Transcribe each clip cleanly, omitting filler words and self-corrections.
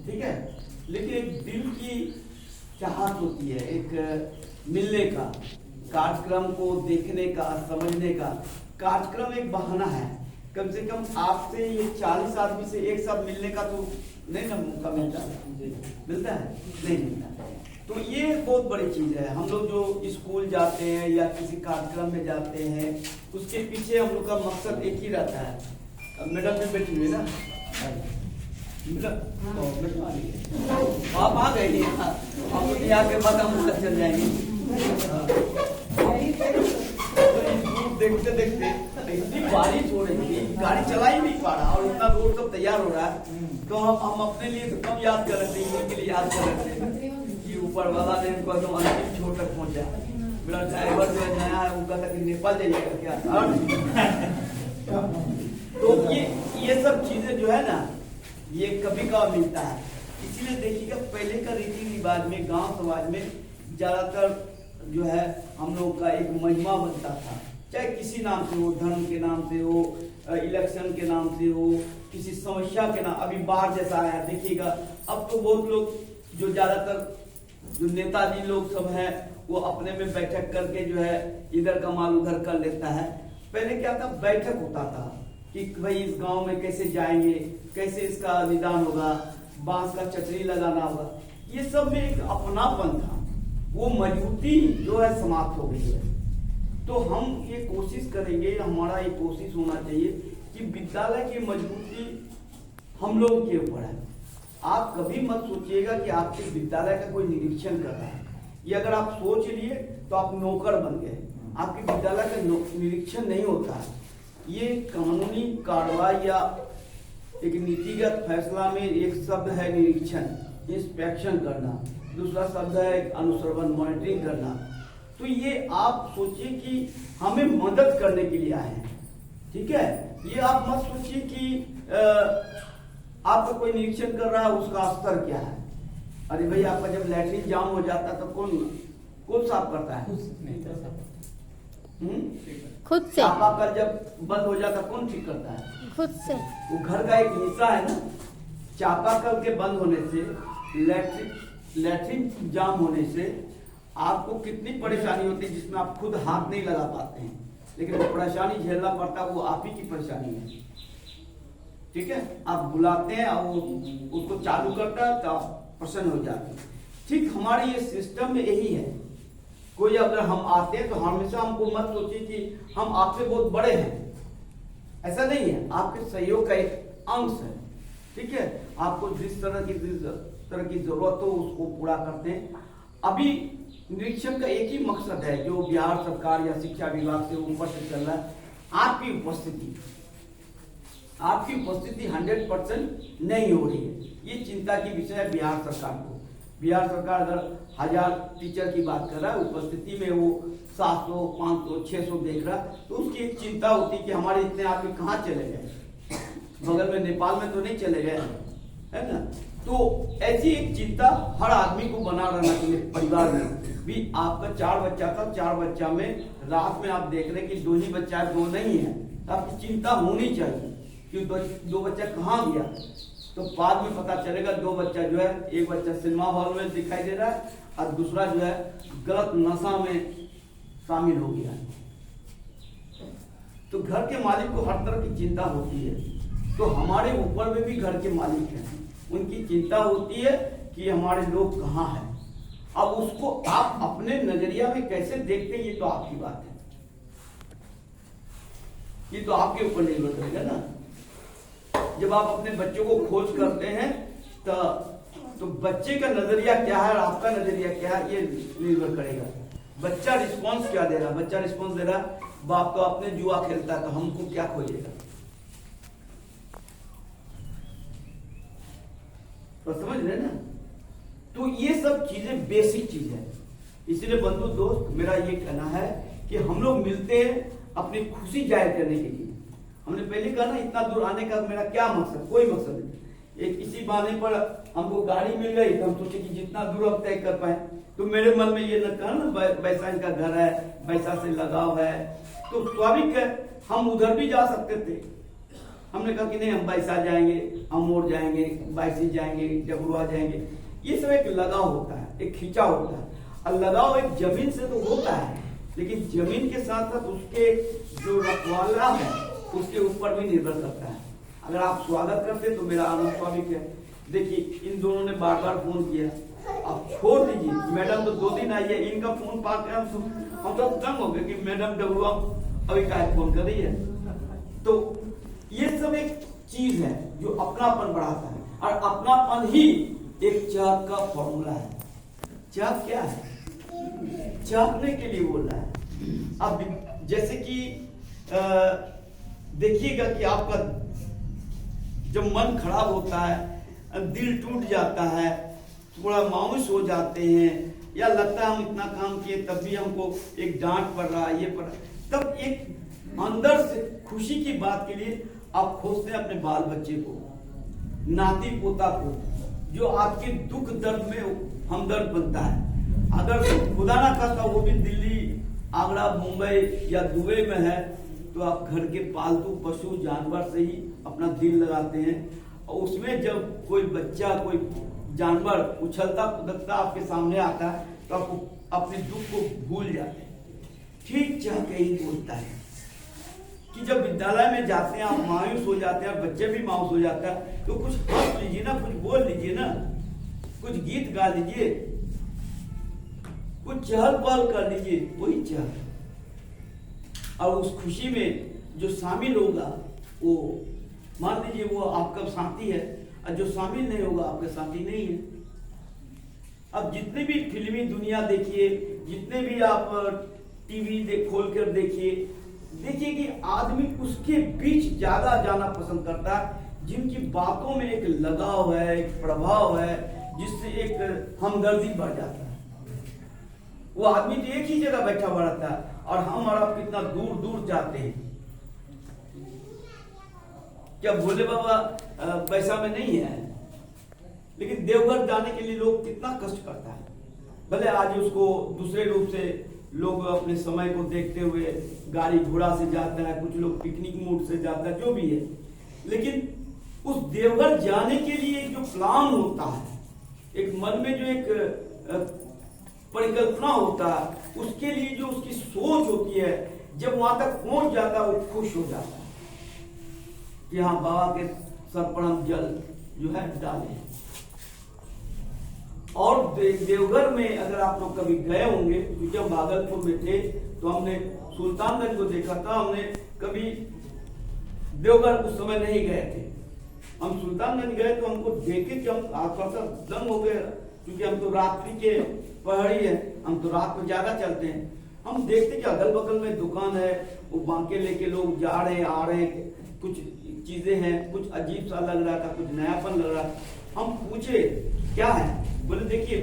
ठीक है। लेकिन एक दिल की चाहत होती है, एक मिलने का, कार्यक्रम को देखने का, समझने का। कार्यक्रम एक बहाना है, कम से कम आपसे ये 40 आदमी से एक साथ मिलने का तो नहीं ना मौका मिलता है, मिलता है नहीं मिलता। तो ये बहुत बड़ी चीज है। हम लोग जो स्कूल जाते हैं या किसी कार्यक्रम में जाते हैं, उसके पीछे हम लोग का मकसद एक ही रहता है। मैडम भी बैठी हुई ना, आप आ गए, आप यहाँ के बाद हम तक चल जाएंगे। देखते देखते इतनी बारिश हो रही थी, गाड़ी चला ही नहीं पा रहा और इतना रोड सब तैयार हो रहा है। तो हम अपने लिए तो कम याद कर रहे थे, इन्हीं के लिए याद कर रहे थे कि ऊपर वाला ने इनको एकदम अंतिम छोर तक पहुंचा। मेरा ड्राइवर जो है नया है, वो कहता कि नेपाल जाइएगा क्या। तो ये सब चीजें जो है ना, ये कभी कभार मिलता है। इसीलिए देखिएगा पहले का रीति रिवाज में, गांव समाज में ज्यादातर जो है हम लोग का एक महिमा बनता था, चाहे किसी नाम से हो, धर्म के नाम से हो, इलेक्शन के नाम से हो, किसी समस्या के नाम। अभी बाढ़ जैसा आया देखिएगा, अब तो बहुत लोग जो ज्यादातर जो नेताजी लोग सब हैं, वो अपने में बैठक करके जो है इधर का माल उधर कर लेता है। पहले क्या था, बैठक होता था कि भाई इस गांव में कैसे जाएंगे, कैसे इसका निदान होगा, बांस का चटनी लगाना होगा। ये सब में एक अपनापन था, वो मजबूती जो है समाप्त हो गई है। तो हम ये कोशिश करेंगे, हमारा ये कोशिश होना चाहिए कि विद्यालय की मजबूती हम लोगों के ऊपर है। आप कभी मत सोचिएगा कि आपके विद्यालय का कोई निरीक्षण कर रहा है। ये अगर आप सोच लिए तो आप नौकर बन गए। आपके विद्यालय का निरीक्षण नहीं होता है। ये कानूनी कार्रवाई या एक नीतिगत फैसला में एक शब्द है निरीक्षण, इंस्पेक्शन करना, दूसरा शब्द है अनुश्रवण, मॉनिटरिंग करना। तो ये आप सोचिए कि हमें मदद करने के लिए आए हैं, ठीक है। ये आप मत सोचिए कि आपका कोई निरीक्षण कर रहा है, उसका स्तर क्या है। अरे भाई, आपका जब लैट्रिन जाम हो जाता है तो कौन साफ करता है? खुद से। आपका जब बंद हो जाता कौन ठीक करता है? खुद से। वो घर का एक हिस्सा है ना। चापाकल के बंद होने से, लैट्रिन जाम होने से आपको कितनी परेशानी होती है, जिसमें आप खुद हाथ नहीं लगा पाते हैं, लेकिन वो परेशानी झेलना पड़ता है, वो आप ही की परेशानी है, ठीक है। आप बुलाते हैं और वो उसको चालू करता है तो आप प्रसन्न हो जाते हैं। ठीक हमारे ये सिस्टम में यही है। कोई अगर हम आते हैं तो हमेशा हमको मत सोचिए कि हम आपसे बहुत बड़े हैं, ऐसा नहीं है। आपके सहयोग का एक अंश है, ठीक है। आपको जिस तरह की जरूरत हो उसको पूरा करते हैं। अभी निरीक्षण का एक ही मकसद है जो बिहार सरकार या शिक्षा विभाग से ऊपर से चल रहा है, आपकी उपस्थिति 100% नहीं हो रही है। ये चिंता की विषय है बिहार सरकार को। बिहार सरकार अगर 1000 टीचर की बात कर रहा है, उपस्थिति में वो 700, 500, 600 देख रहा, तो उसकी एक चिंता होती है कि हमारे इतने आदमी कहाँ चले गए, बगल में नेपाल में तो नहीं चले गए, है ना। तो ऐसी एक चिंता हर आदमी को बना रहना चाहिए। परिवार में भी आपका 4 बच्चा था, 4 बच्चा में रात में आप देख रहे कि 2 ही बच्चा है, 2 नहीं है, तो आपकी चिंता होनी चाहिए कि 2 बच्चा कहाँ गया। तो बाद में पता चलेगा 2 बच्चा जो है, एक बच्चा सिनेमा हॉल में दिखाई दे रहा है और दूसरा जो है गलत नशा में शामिल हो गया। तो घर के मालिक को हर तरह की चिंता होती है। तो हमारे ऊपर में भी घर के मालिक हैं, उनकी चिंता होती है कि हमारे लोग कहाँ हैं। अब उसको आप अपने नजरिया में कैसे देखते हैं, ये तो आपकी बात है, ये तो आपके ऊपर निर्भर करेगा ना। जब आप अपने बच्चों को खोज करते हैं तो बच्चे का नजरिया क्या है और आपका नजरिया क्या है, ये निर्भर करेगा। बच्चा रिस्पॉन्स क्या दे रहा है। बच्चा रिस्पॉन्स दे रहा है, बाप तो अपने जुआ खेलता है, तो हमको क्या खोजेगा। तो समझ रहे ना। तो ये सब चीजें बेसिक चीज है। इसलिए बंधु दोस्त, मेरा ये कहना है कि हम लोग मिलते हैं अपनी खुशी जाहिर करने के लिए। हमने पहले कहा ना, इतना दूर आने का मेरा क्या मकसद, कोई मकसद नहीं। एक इसी बहाने पर हमको गाड़ी मिल गई तो हम सोचे कि जितना दूर अब तय कर पाए। तो मेरे मन में ये न कहा ना, वैसा इनका घर है, वैसा से लगाव है, तो स्वाभाविक है हम उधर भी जा सकते थे, हमने कहा कि नहीं, हम बैसा जाएंगे, अमोर जाएंगे, बाइसी जाएंगे, डबरुआ जाएंगे। ये सब एक लगाव होता है, एक खींचा होता है। और लगाव एक जमीन से तो होता है, लेकिन जमीन के साथ साथ उसके जो रखवाला है उसके ऊपर भी निर्भर करता है। अगर आप स्वागत करते तो मेरा आनंद स्वाभाविक है। देखिए इन दोनों ने बार बार फोन किया, आप छोड़ दीजिए, मैडम तो 2 दिन आई है, इनका फोन पाकर हम तो तंग हो गए कि मैडम डबरुआ अभी का फोन कर रही है। तो ये सब एक चीज है जो अपनापन बढ़ाता है, और अपनापन ही एक चाक का फॉर्मूला है। चाक क्या है? चाकने के लिए बोल रहा है। अब जैसे कि देखिएगा कि आपका जब मन खराब होता है, दिल टूट जाता है, थोड़ा मायूस हो जाते हैं, या लगता है हम इतना काम किए तब भी हमको एक डांट पड़ रहा है, ये पड़ रहा है, तब एक अंदर से खुशी की बात के लिए आप खोजते हैं अपने बाल बच्चे को, नाती पोता को, जो आपके दुख दर्द में हमदर्द बनता है। अगर खुदा ना करता वो भी दिल्ली, आगरा, मुंबई या दुबई में है, तो आप घर के पालतू पशु जानवर से ही अपना दिल लगाते हैं, और उसमें जब कोई बच्चा, कोई जानवर उछलता कूदता आपके सामने आता है तो आप अपने दुख को भूल जाते हैं। ठीक चाह के ही बोलता है कि जब विद्यालय में जाते हैं आप मायूस हो जाते हैं, बच्चे भी मायूस हो जाता है, तो कुछ हंस लीजिए ना, कुछ बोल लीजिए ना, कुछ गीत गा लीजिए, कुछ चहल पहल कर लीजिए, वही चाह। और उस खुशी में जो शामिल होगा वो मान लीजिए वो आपका साथी है, और जो शामिल नहीं होगा आपका साथी नहीं है। अब जितने भी फिल्मी दुनिया देखिए, जितने भी आप टीवी खोल कर देखिए कि आदमी उसके बीच ज्यादा जाना पसंद करता है जिनकी बातों में एक लगाव है, एक प्रभाव है, जिससे एक हमदर्दी बढ़ जाता है। वो आदमी तो एक ही जगह बैठा हुआ रहता है, और हम और आप कितना दूर दूर जाते हैं। क्या भोले बाबा पैसा में नहीं है, लेकिन देवघर जाने के लिए लोग कितना कष्ट करता है। भले आज उसको दूसरे रूप से लोग अपने समय को देखते हुए गाड़ी घोड़ा से जाता है, कुछ लोग पिकनिक मूड से जाता है, जो भी है, लेकिन उस देवघर जाने के लिए जो प्लान होता है, एक मन में जो एक परिकल्पना होता है, उसके लिए जो उसकी सोच होती है, जब वहां तक पहुंच जाता है वो खुश हो जाता है कि हाँ बाबा के सर पर हम जल जो है डाले। और देवघर में अगर आप लोग कभी गए होंगे, क्योंकि हम भागलपुर में थे तो हमने सुल्तानगंज को देखा था, हमने कभी देवघर उस समय नहीं गए थे। हम सुल्तानगंज गए तो हमको देखे कि हम थोड़ा सा दंग हो गए, क्योंकि हम तो रात्रि के पहाड़ी है, हम तो रात में ज्यादा चलते हैं। हम देखते कि अगल बगल में दुकान है, वो बांके लेके लोग जा रहे आ रहे, कुछ चीजें हैं, कुछ अजीब सा लग रहा था, कुछ नयापन लग रहा था। हम पूछे क्या है, बोले देखिए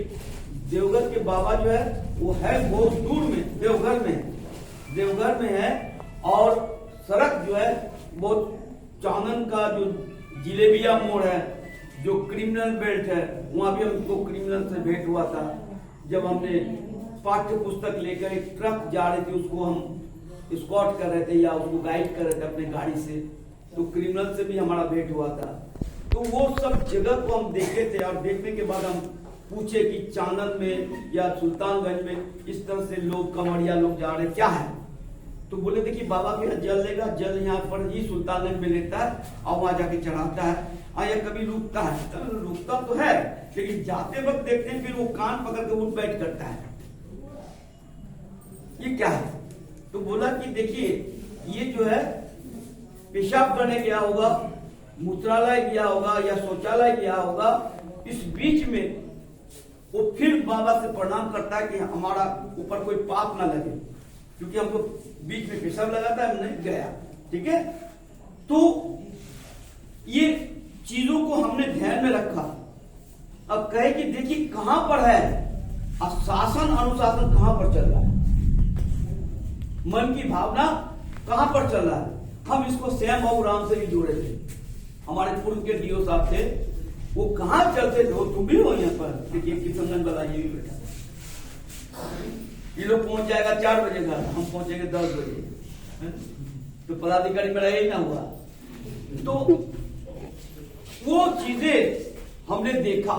देवघर के बाबा जो है वो है बहुत दूर में, देवघर में है, और सड़क जो है बहुत चांदन का जो जिलेबिया मोड़ है, जो क्रिमिनल बेल्ट है, वहां भी हमको क्रिमिनल से भेंट हुआ था। जब हमने पाठ्य पुस्तक लेकर एक ट्रक जा रही थी, उसको हम स्कॉट कर रहे थे या उसको गाइड कर रहे थे अपने गाड़ी से, तो क्रिमिनल से भी हमारा भेंट हुआ था। तो वो सब जगह को हम देखे थे, और देखने के बाद हम पूछे कि चांदन में या सुल्तानगंज में इस तरह से लोग, कमरिया लोग जा रहे, क्या है? तो बोले देखिए बाबा के यहाँ जल लेगा, जल यहाँ पर ही सुल्तानगंज में लेता है और वहां जाके चढ़ाता है, या कभी रुकता है, तो रुकता तो है, लेकिन जाते वक्त देखते हैं फिर वो कान पकड़ के उठ बैठ करता है। ये क्या है? तो बोला कि देखिए ये जो है पेशाब करने गया होगा, मूत्रालय गया होगा या शौचालय गया होगा, इस बीच में वो फिर बाबा से प्रणाम करता है कि हमारा ऊपर कोई पाप ना लगे, क्योंकि हमको बीच में पेशाब लगा था, हम नहीं गया। ठीक है, तो ये चीजों को हमने ध्यान में रखा। अब कहे कि देखिए कहां पर है शासन अनुशासन, कहां पर चल रहा है, मन की भावना कहां पर चल रहा है। हम इसको श्याम बाबू राम से भी जोड़े थे, हमारे पूर्व के डीओ साहब थे, वो कहां चलते थे, तुम भी हो यहाँ पर, देखिए किशनगंज वाला ये भी बैठा, ये लोग पहुंच जाएगा 4 बजे घर, हम पहुंचेंगे 10 बजे, तो पदाधिकारी मेरा यही ना हुआ, तो वो चीजें हमने देखा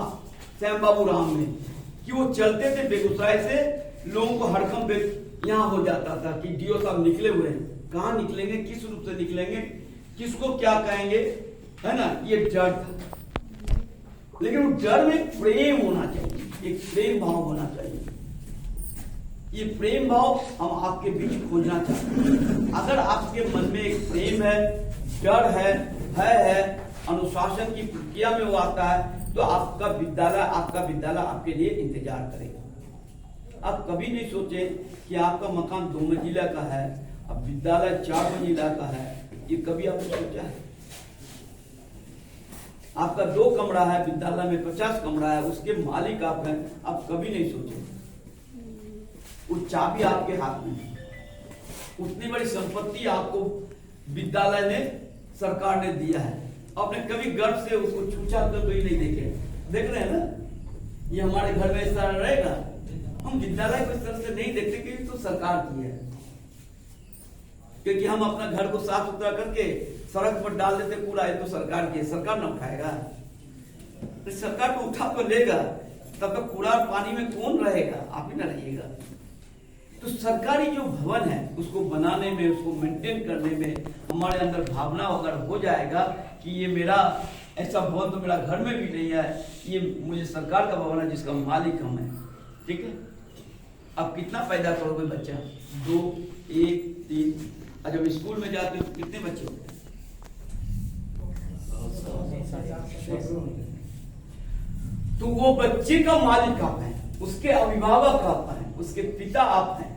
श्याम बाबू राम में कि वो चलते थे बेगूसराय से, लोगों को हड़कंप यहाँ हो जाता था कि डीओ साहब निकले हुए हैं, कहाँ निकलेंगे, किस रूप से निकलेंगे, किसको क्या कहेंगे, है ना, ये डर था। लेकिन उस डर में प्रेम होना चाहिए, एक प्रेम भाव होना चाहिए। ये प्रेम भाव हम आपके बीच खोजना चाहते हैं। अगर आपके मन में एक प्रेम है, डर है, भय है, अनुशासन की प्रक्रिया में वो आता है, तो आपका विद्यालय आपके लिए इंतजार करेगा। आप कभी नहीं सोचे कि आपका मकान 2 मंजिला का है, अब विद्यालय 4 मंजिला का है, ये कभी आपने सोचा है? आपका 2 कमरा है, विद्यालय में 50 कमरा है, उसके मालिक आप हैं, आप कभी नहीं सोचे। वो चाबी आपके हाथ में है, उतनी बड़ी संपत्ति आपको विद्यालय ने, सरकार ने दिया है। आपने कभी गर्व से उसको छूछा कर कोई नहीं देखे, देख रहे हैं ना, ये हमारे घर में इस तरह रहेगा। हम विद्यालय को इस तरह से नहीं देखते कि तो सरकार की है, क्योंकि हम अपना घर को साफ सुथरा करके सड़क पर डाल देते कूड़ा, है तो सरकार की है, सरकार न उठाएगा। तो सरकार को उठा तो लेगा, तब तक कूड़ा पानी में कौन रहेगा? आप ही ना रहिएगा। तो सरकारी जो भवन है उसको बनाने में, उसको मेंटेन करने में हमारे अंदर भावना अगर हो जाएगा कि ये मेरा ऐसा भवन तो मेरा घर में भी नहीं है, ये मुझे सरकार का भवन है जिसका मालिक हम है, ठीक है। अब कितना पैदा करोगे बच्चा? 2, 1, 3। और जब स्कूल में जाते हो तो कितने बच्चे होते हैं? तो वो बच्चे का मालिक आप हैं, उसके अभिभावक आप हैं, उसके पिता आप हैं।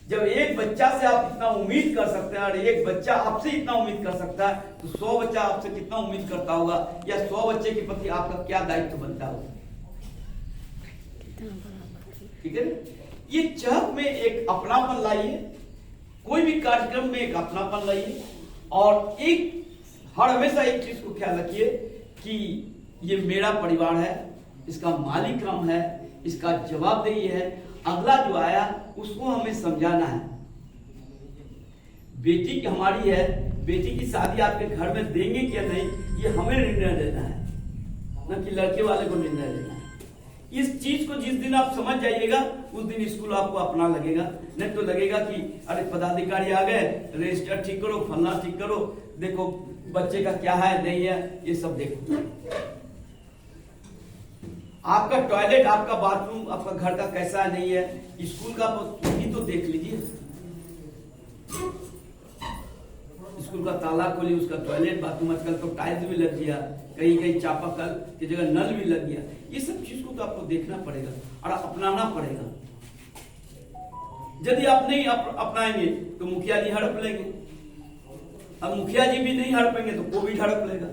जब एक बच्चा से आप इतना उम्मीद कर सकते हैं और एक बच्चा आपसे इतना उम्मीद कर सकता है, तो 100 बच्चा आपसे कितना उम्मीद करता होगा, या 100 बच्चे के प्रति आपका क्या दायित्व बनता होगा? ठीक है। ये चहक में एक अपनापन लाइए, कोई भी कार्यक्रम में एक अपनापन लाइए, और हर हमेशा एक चीज को ख्याल रखिए कि ये मेरा परिवार है, इसका मालिक हम है, इसका जवाबदेही है। अगला जो आया उसको हमें समझाना है। बेटी की हमारी है, बेटी की शादी आपके घर में देंगे क्या नहीं, ये हमें निर्णय लेना है, न कि लड़के वाले को निर्णय लेना है। इस चीज को जिस दिन आप समझ जाइएगा, उस दिन स्कूल आपको अपना लगेगा। नहीं तो लगेगा कि अरे पदाधिकारी आ गए, रजिस्टर ठीक करो, फलना ठीक करो, देखो बच्चे का क्या है नहीं है, ये सब देखो। आपका टॉयलेट, आपका बाथरूम, आपका घर का कैसा नहीं है, स्कूल का भी तो देख लीजिए। स्कूल का ताला खोलिए, उसका टॉयलेट बाथरूम, आजकल तो टाइल्स भी लग गया, कहीं कहीं चापाकल की जगह नल भी लग गया। ये सब चीज को तो आपको देखना पड़ेगा और अपनाना पड़ेगा। यदि आप नहीं अपनाएंगे तो मुखिया जी हड़प लेंगे, अब मुखिया जी भी नहीं हड़पेंगे तो कोविड हड़प लेगा।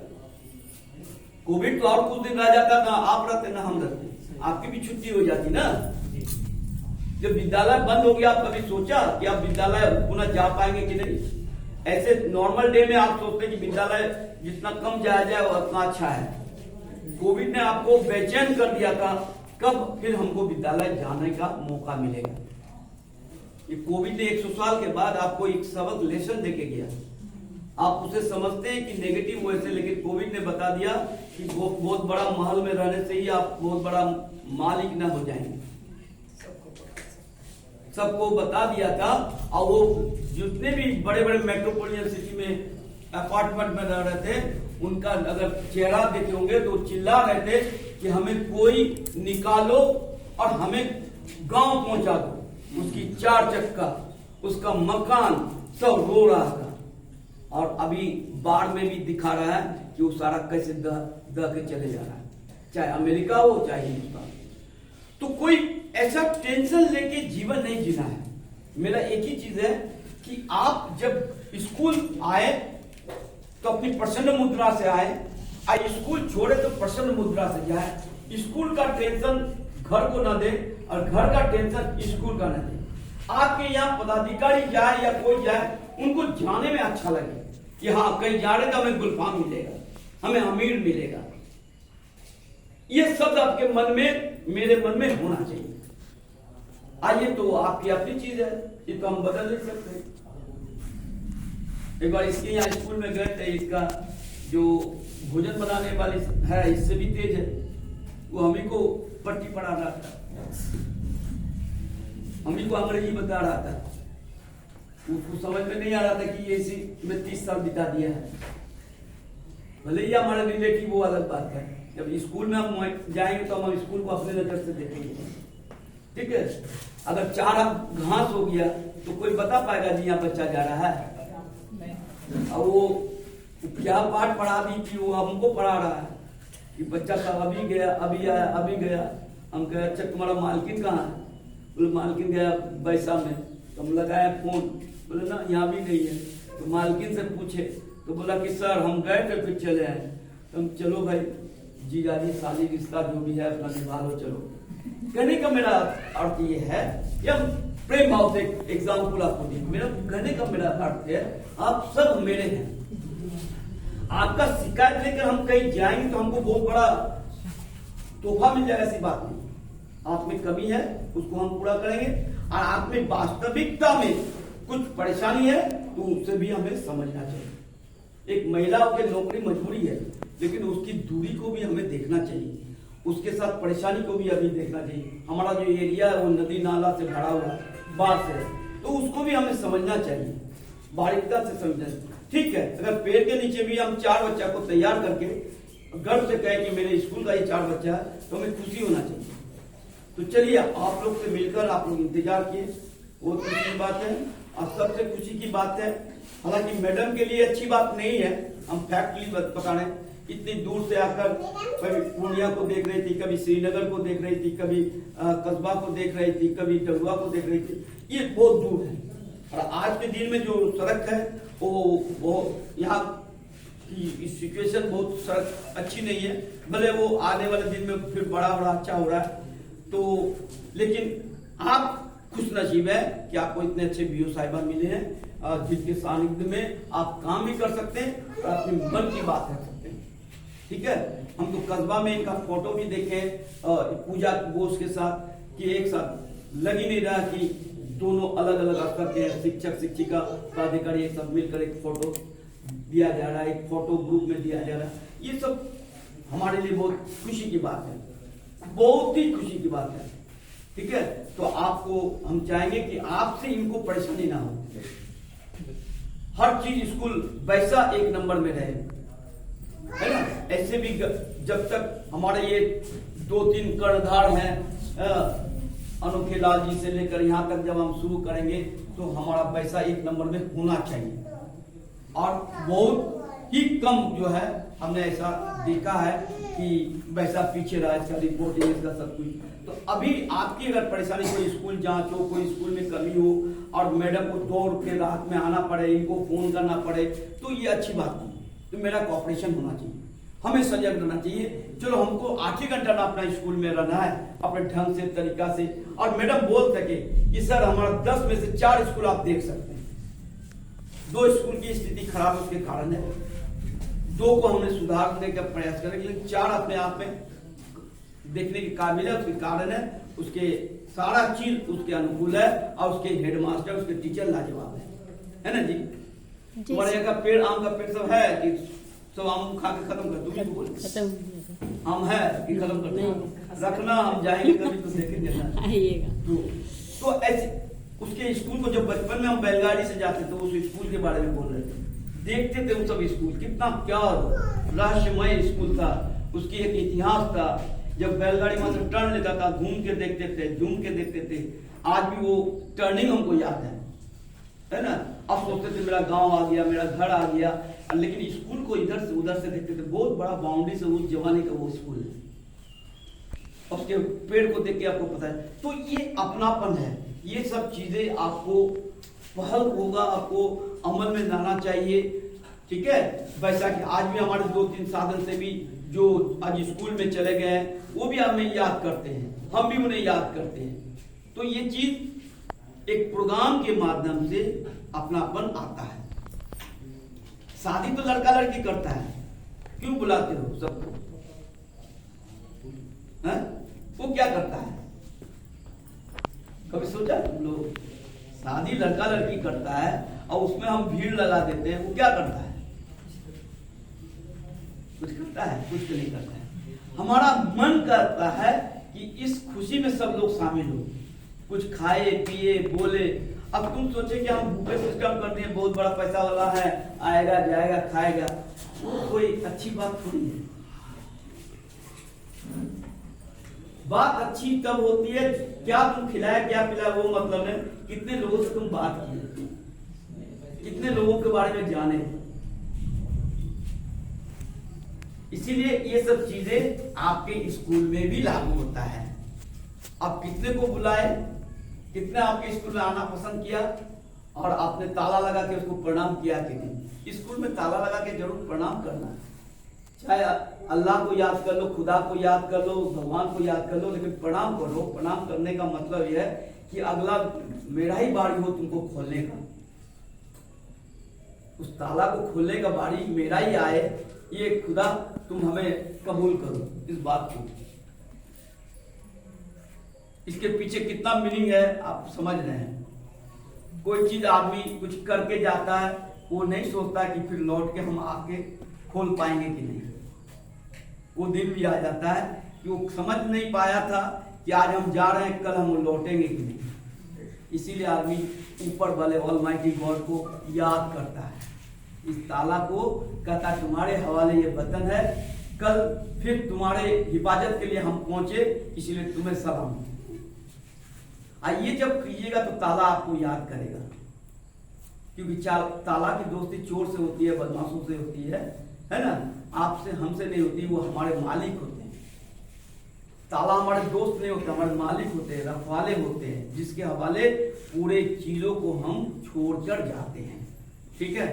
कोविड तो और कुछ दिन रह जाता, ना आप रहते ना हम रहते, आपकी भी छुट्टी हो जाती ना। जब विद्यालय बंद हो गया, आप कभी सोचा कि आप विद्यालय पुनः जा पाएंगे कि नहीं? ऐसे नॉर्मल डे में आप सोचते कि विद्यालय जितना कम जाया जाए उतना अच्छा है। कोविड ने आपको बेचैन कर दिया था, कब फिर हमको विद्यालय जाने का मौका मिलेगा? ये कोविड ने 100 साल के बाद आपको एक सबक लेसन देके गया। आप उसे समझते हैं कि नेगेटिव वे से, लेकिन कोविड ने बता दिया कि बहुत बड़ा महल में रहने से ही आप बहुत बड़ा मालिक न हो जाएंगे। सबको बता दिया था। और वो जितने भी बड़े बड़े मेट्रोपॉलिटन सिटी में अपार्टमेंट में रह रहे थे, उनका अगर चेहरा देखे होंगे तो चिल्ला रहे थे कि हमें कोई निकालो और हमें गांव पहुंचा दो। उसकी 4 चक्का, उसका मकान सब रो रहा था। और अभी बाढ़ में भी दिखा रहा है कि वो सारा कैसे दह के चले जा रहा है, चाहे अमेरिका हो चाहे हिंदुस्तान। तो कोई ऐसा टेंशन लेके जीवन नहीं जीना है। मेरा एक ही चीज है कि आप जब स्कूल आए तो अपनी प्रसन्न मुद्रा से आए, स्कूल छोड़े तो प्रसन्न मुद्रा से जाए। स्कूल का टेंशन घर को ना दे और घर का टेंशन स्कूल का ना दे। आपके यहाँ पदाधिकारी जाए या कोई जाए, उनको जाने में अच्छा लगे कि हाँ कहीं जा रहे तो हमें गुलफाम मिलेगा, हमें अमीर मिलेगा। ये शब्द आपके मन में, मेरे मन में होना चाहिए। आइए, तो आपकी अपनी चीज है, ये तो हम बदल नहीं सकते। एक बार इसके यहाँ स्कूल में गए थे, इसका जो भोजन बनाने वाली है इससे भी तेज है, वो हमी को पट्टी पढ़ा रहा था, हमी को अंग्रेजी बता रहा था, उसको समझ में नहीं आ रहा था कि ये इसी में 30 साल बिता दिया है। भले ही हमारे रिलेटिव वो अलग बात है, जब स्कूल में हम जाएंगे तो हम स्कूल को अपने नजर से देखेंगे, ठीक है। अगर 4 घास हो गया तो कोई बता पाएगा जी यहाँ बच्चा जा रहा है? और वो क्या पाठ पढ़ा दी थी वो हमको पढ़ा रहा है कि बच्चा साहब अभी गया, अभी आया, अभी गया। हम कहे अच्छा तुम्हारा मालकिन कहाँ है? बोले मालकिन गया बैसा में। तो हम लगाए फोन, बोले ना यहाँ भी नहीं है। तो मालकिन से पूछे तो बोला कि सर हम गए थे फिर चले आए। तो हम चलो भाई जीजा जी साली रिश्ता जो भी है अपना निभा लो चलो। कहने का मेरा अर्थ ये है, या प्रेम भाव से एग्जाम्पल आपको दी, मेरा कहने का मेरा अर्थ है आप सब मेरे हैं। आपका शिकायत लेकर हम कहीं जाएंगे तो हमको बहुत बड़ा तोहफा मिल जाएगा, ऐसी बात नहीं। आप में कमी है उसको हम पूरा करेंगे, और आप में वास्तविकता में कुछ परेशानी है तो उससे भी हमें समझना चाहिए। एक महिला की नौकरी मजबूरी है, लेकिन उसकी दूरी को भी हमें देखना चाहिए, उसके साथ परेशानी को भी अभी देखना चाहिए। हमारा जो एरिया है वो नदी नाला से भरा हुआ है, बाढ़ से, तो उसको भी हमें समझना चाहिए, बारीकता से समझना चाहिए। ठीक है, अगर पेड़ के नीचे भी हम 4 बच्चा को तैयार करके गर्व से कहें कि मेरे स्कूल का ये 4 बच्चा है तो हमें खुशी होना चाहिए। तो चलिए आप लोग से मिलकर आप लोग इंतजार किए, वो खुशी की बात है और सबसे खुशी की बात है। हालांकि मैडम के लिए अच्छी बात नहीं है, हम फैक्टली बता रहे हैं, इतनी दूर से आकर कभी पूर्णिया को देख रही थी, कभी श्रीनगर को देख रही थी, कभी कस्बा को देख रही थी, कभी डगुआ को देख रही थी, ये बहुत दूर है। और आज के दिन में जो सड़क है वो यहाँ की सिचुएशन बहुत सड़क अच्छी नहीं है, भले वो आने वाले दिन में फिर बड़ा अच्छा हो रहा है। तो लेकिन आप खुश नसीब है कि आपको इतने अच्छे बीओ साहिबा मिले हैं जिनके सानिध्य में आप काम भी कर सकते हैं और अपने मन की बात कर सकते हैं। ठीक है, हम तो कस्बा में इनका फोटो भी देखे पूजा बोस के साथ कि एक साथ लग ही नहीं रहा कि दोनों अलग अलग स्तर के शिक्षक शिक्षिका पदाधिकारी एक साथ मिलकर एक फोटो दिया जा रहा है, एक फोटो ग्रुप में दिया जा रहा है। ये सब हमारे लिए बहुत खुशी की बात है, बहुत ही खुशी की बात है। ठीक है, तो आपको हम चाहेंगे कि आपसे इनको परेशानी ना हो, हर चीज स्कूल वैसा 1 नंबर में रहे, है ना। ऐसे भी जब तक हमारे ये 2-3 कर्णधार हैं अनोखे लाल जी से लेकर यहाँ तक जब हम शुरू करेंगे तो हमारा पैसा 1 नंबर में होना चाहिए। और बहुत ही कम जो है हमने ऐसा देखा है कि वैसा पीछे रहा, इसका रिपोर्टिंग इसका सब कुछ। तो अभी आपकी अगर परेशानी कोई स्कूल जांच हो, कोई स्कूल में कमी हो और मैडम को दौड़ के रात में आना पड़े, इनको फोन करना पड़े, तो ये अच्छी बात नहीं। तो मेरा कोऑपरेशन होना चाहिए, हमें सजग रहना चाहिए। चलो हमको 8 ही घंटा ना अपना स्कूल में रहना है अपने ढंग से तरीका से, और मैडम बोल सके कि सर हमारा 10 में से 4 स्कूल आप देख सकते हैं, 2 स्कूल की स्थिति खराब है उसके कारण है, 2 को हमने सुधारने का प्रयास करेंगे, लेकिन 4 अपने आप में देखने के काबिल है, उसके कारण है, उसके सारा चीज उसके अनुकूल है और उसके हेडमास्टर उसके टीचर लाजवाब है ना जी। तुम्हारे यहाँ का पेड़ आम का पेड़ सब है कि सब आम खा के खत्म कर, तुम ही बोल आम है कि खत्म कर रखना, हम जाएंगे कभी तो देखेंगे ना। तो ऐसे उसके स्कूल को जब बचपन में हम बैलगाड़ी से जाते थे उस स्कूल के बारे में बोल रहे थे, देखते थे वो सब स्कूल कितना क्या रहस्यमय स्कूल था, उसकी एक इतिहास था। जब बैलगाड़ी वहां से टर्न लेता था घूम के देखते थे, झूम के देखते थे, आज भी वो टर्निंग हमको याद है ना। अब सोचते थे मेरा गांव आ गया, मेरा घर आ गया, लेकिन स्कूल को इधर से उधर से देखते थे, बहुत बड़ा बाउंड्री से उस जमाने का वो स्कूल है, उसके पेड़ को देख के आपको पता है। तो ये अपनापन है, ये सब चीजें आपको पहल होगा, आपको अमल में लाना चाहिए। ठीक है, वैसा कि आज भी हमारे 2-3 साधन से भी जो आज स्कूल में चले गए हैं वो भी हमें याद करते हैं, हम भी उन्हें याद करते हैं। तो ये चीज एक प्रोग्राम के माध्यम से अपनापन आता है। शादी तो लड़का लड़की करता है, क्यों बुलाते हो सबको? वो क्या करता है, कभी सोचा तुम लोग? शादी लड़का लड़की करता है और उसमें हम भीड़ लगा देते हैं, वो क्या करता है? कुछ करता है? कुछ नहीं करता है। हमारा मन करता है कि इस खुशी में सब लोग शामिल हो, कुछ खाए पिए बोले। अब तुम सोचे कि हम बुफे सिस्टम करते हैं, बहुत बड़ा पैसा वाला है, आएगा जाएगा खाएगा, वो कोई अच्छी बात थोड़ी है। बात अच्छी तब होती है क्या तुम खिलाए क्या पिलाए वो मतलब है, कितने लोगों से तुम बात किए, कितने लोगों के बारे में जाने। इसीलिए ये सब चीजें आपके स्कूल में भी लागू होता है। आप कितने को बुलाए, कितने आपके स्कूल में आना पसंद किया, और आपने ताला लगा के उसको प्रणाम किया कि नहीं। स्कूल में ताला लगा के जरूर प्रणाम करना, चाहे अल्लाह को याद कर लो, खुदा को याद कर लो, भगवान को याद कर लो, लेकिन प्रणाम करो। प्रणाम करने का मतलब यह है कि अगला मेरा ही बारी हो तुमको खोलने का, उस ताला को खोलने का बारी मेरा ही आए, ये खुदा तुम हमें कबूल करो इस बात को। इसके पीछे कितना मीनिंग है आप समझ रहे हैं। कोई चीज आदमी कुछ करके जाता है, वो नहीं सोचता कि फिर लौट के हम आके खोल पाएंगे कि नहीं। वो दिन भी आ जाता है कि वो समझ नहीं पाया था कि आज हम जा रहे हैं, कल हम लौटेंगे कि नहीं। इसीलिए आदमी ऊपर वाले ऑलमाइटी गॉड को याद करता है, इस ताला को कहता तुम्हारे हवाले ये वतन है, कल फिर तुम्हारे हिफाजत के लिए हम पहुंचे, इसलिए तुम्हें सलाम। ये जब कीजिएगा तो ताला आपको याद करेगा, क्योंकि ताला की दोस्ती चोर से होती है, बदमाशों से होती है ना, आपसे हमसे नहीं होती। वो हमारे मालिक होते हैं। ताला हमारे दोस्त नहीं होते, हमारे मालिक होते हैं, रखवाले होते हैं, जिसके हवाले पूरे चीजों को हम छोड़कर जाते हैं। ठीक है,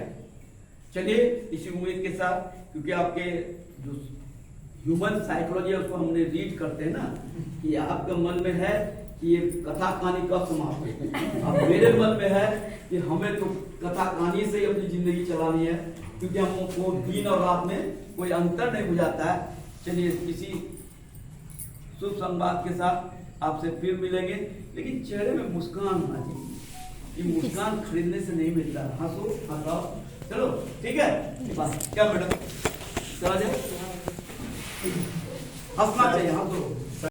चलिए इसी उम्मीद के साथ, क्योंकि आपके जो ह्यूमन साइकोलॉजी है उसको हमने रीड करते हैं ना, कि आपके मन में है कि ये कथा कहानी कब समाप्त है। अब मेरे मन में है कि हमें तो कथा कहानी से ही अपनी जिंदगी चलानी है, क्योंकि हमको दिन और रात में कोई अंतर नहीं बुझाता है। चलिए किसी शुभ संवाद के साथ आपसे फिर मिलेंगे, लेकिन चेहरे में मुस्कान होना चाहिए। ये मुस्कान खरीदने से नहीं मिलता। हंसो हंसाओ, चलो ठीक है, बस क्या मैडम चला जाए, हंसना चाहिए, हंसो।